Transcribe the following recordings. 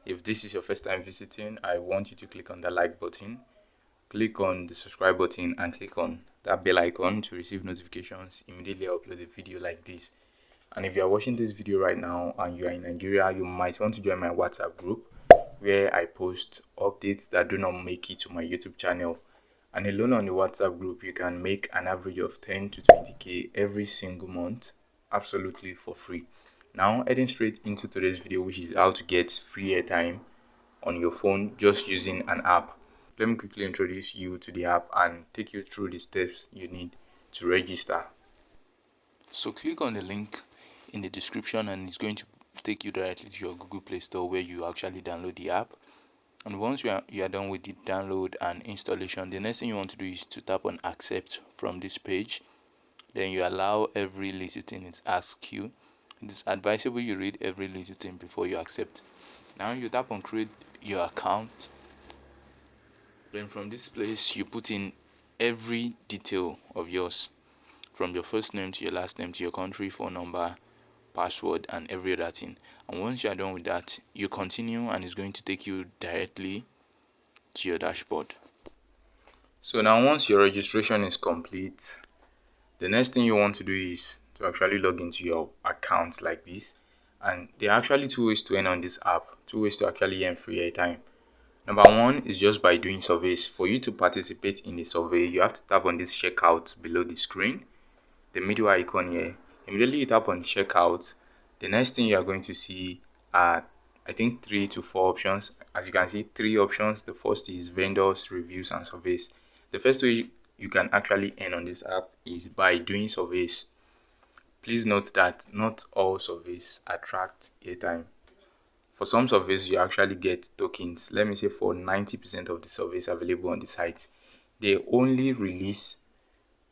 If this is your first time visiting, I want you to click on the like button, click on the subscribe button, and click on that bell icon to receive notifications immediately I upload a video like this. And if you are watching this video right now and you are in Nigeria, you might want to join my WhatsApp group where I post updates that do not make it to my YouTube channel. And alone on the WhatsApp group, you can make an average of 10 to 20k every single month, absolutely for free. Now, heading straight into today's video, which is how to get free airtime on your phone just using an app. Let me quickly introduce you to the app and take you through the steps you need to register. So click on the link in the description and it's going to take you directly to your Google Play Store where you actually download the app. And once you are done with the download and installation, the next thing you want to do is to tap on accept from this page. Then you allow every little thing it asks you. It is advisable you read every little thing before you accept. Now you tap on create your account. Then from this place you put in every detail of yours, from your first name to your last name to your country, phone number, password, and every other thing. And once you are done with that, you continue and it's going to take you directly to your dashboard. So now once your registration is complete, the next thing you want to do is to actually log into your account like this. And there are actually two ways to earn on this app, two ways to actually earn free airtime. Number one is just by doing surveys. For you to participate in a survey, you have to tap on this checkout below the screen, the middle icon here. Immediately you tap on checkout, the next thing you are going to see are, I think, 3 to 4 options. As you can see, 3 options. The first is vendors, reviews, and surveys. The first way you can actually earn on this app is by doing surveys. Please note that not all surveys attract airtime. For some surveys, you actually get tokens. Let me say for 90% of the surveys available on the site, they only release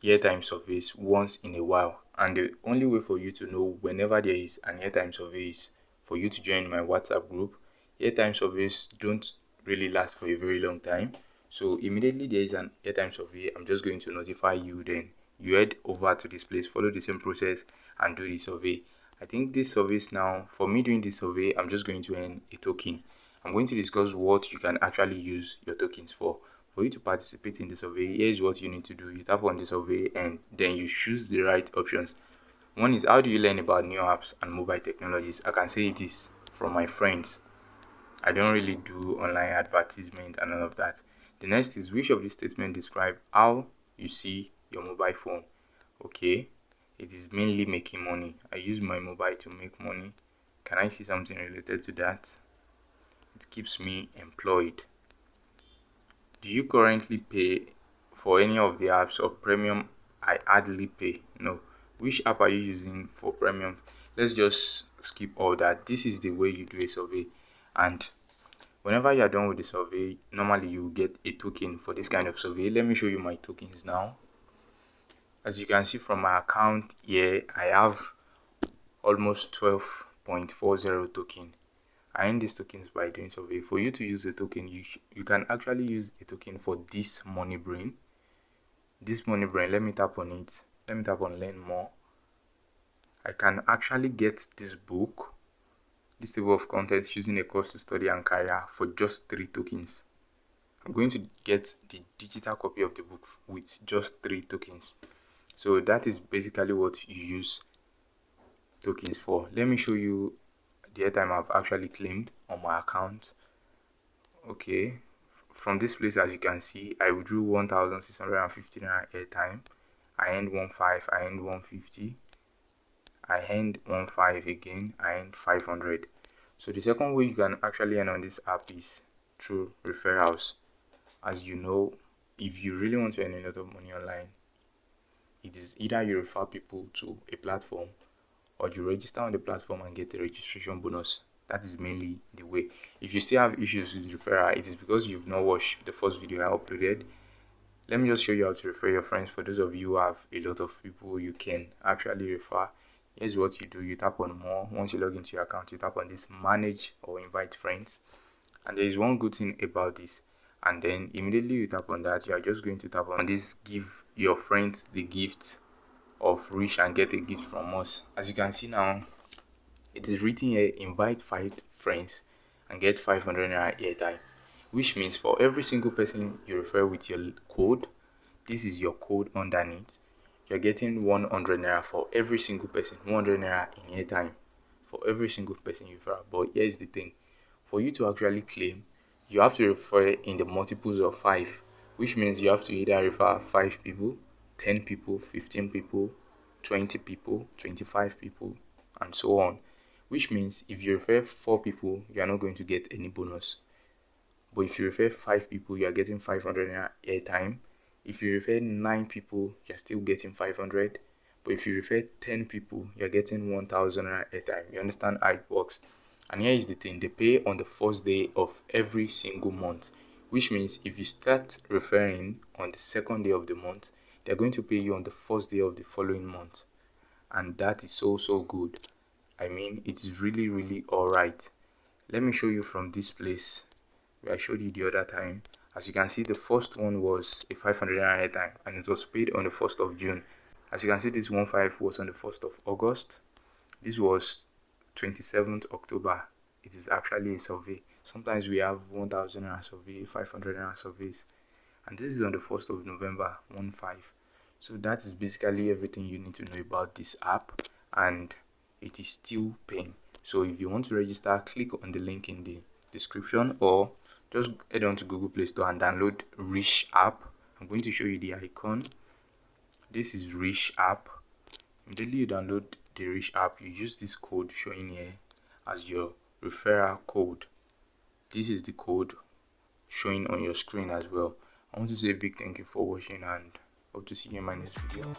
airtime surveys once in a while. And the only way for you to know whenever there is an airtime survey is for you to join my WhatsApp group. Airtime surveys don't really last for a very long time. So immediately there is an airtime survey, I'm just going to notify you. Then you head over to this place, follow the same process and do the survey. I think this surveys now, for me doing this survey, I'm just going to earn a token. I'm going to discuss what you can actually use your tokens for. For you to participate in the survey, here's what you need to do. You tap on the survey and then you choose the right options. One is, how do you learn about new apps and mobile technologies? I can say it is from my friends. I don't really do online advertisement and all of that. The next is, which of these statements describe how you see your mobile phone? Okay, it is mainly making money. I use my mobile to make money. Can I see something related to that? It keeps me employed. Do you currently pay for any of the apps or premium? I hardly pay. No. Which app are you using for premium? Let's just skip all that. This is the way you do a survey, and whenever you are done with the survey, normally you get a token for this kind of survey. Let me show you my tokens now. As you can see from my account here, I have almost 12.40 token. I earn these tokens by doing survey. For you to use a token, you can actually use a token for this money brain. This money brain, let me tap on it. Let me tap on learn more. I can actually get this book, this table of contents, using a course to study and career for just 3 tokens. I'm going to get the digital copy of the book with just 3 tokens. So that is basically what you use tokens for. Let me show you the airtime I've actually claimed on my account. Okay, from this place, as you can see, I withdrew 1,650 naira airtime. I earned 15, I earned 150, I earned 15 again, I earned 500. So the second way you can actually earn on this app is through referrals. As you know, if you really want to earn a lot of money online, it is either you refer people to a platform or you register on the platform and get a registration bonus. That is mainly the way. If you still have issues with referral, it is because you've not watched the first video I uploaded. Let me just show you how to refer your friends. For those of you who have a lot of people you can actually refer, here's what you do. You tap on more. Once you log into your account, you tap on this manage or invite friends. And there is one good thing about this. And then immediately you tap on that, you are just going to tap on this give your friends the gift of reach and get a gift from us. As you can see now, it is written here, invite 5 friends and get 500 naira airtime, which means for every single person you refer with your code, this is your code underneath, you're getting 100 naira for every single person, 100 naira in airtime for every single person you refer. But here's the thing, for you to actually claim, you have to refer in the multiples of 5, which means you have to either refer 5 people, 10 people, 15 people, 20 people, 25 people, and so on. Which means if you refer 4 people, you are not going to get any bonus. But if you refer 5 people, you are getting 500 naira airtime. If you refer 9 people, you're still getting 500. But if you refer 10 people, you're getting 1000 naira airtime. You understand how it works? And here is the thing, they pay on the first day of every single month. Which means if you start referring on the second day of the month, they're going to pay you on the first day of the following month. And that is so good. I mean, it's really alright. Let me show you from this place where I showed you the other time. As you can see, the first one was a 500 naira airtime and it was paid on the 1st of June. As you can see, this 1.5 was on the 1st of August. This was 27th October. It is actually a survey. Sometimes we have 1000 naira survey, 500 naira surveys, and this is on the 1st of November, 1.5. So that is basically everything you need to know about this app, and it is still paying. So if you want to register, click on the link in the description or just head on to Google Play Store and download Reach app. I'm going to show you the icon. This is Reach app. Immediately you download the Reach app, you use this code showing here as your referral code. This is the code showing on your screen as well. I want to say a big thank you for watching and hope to see you in my next video.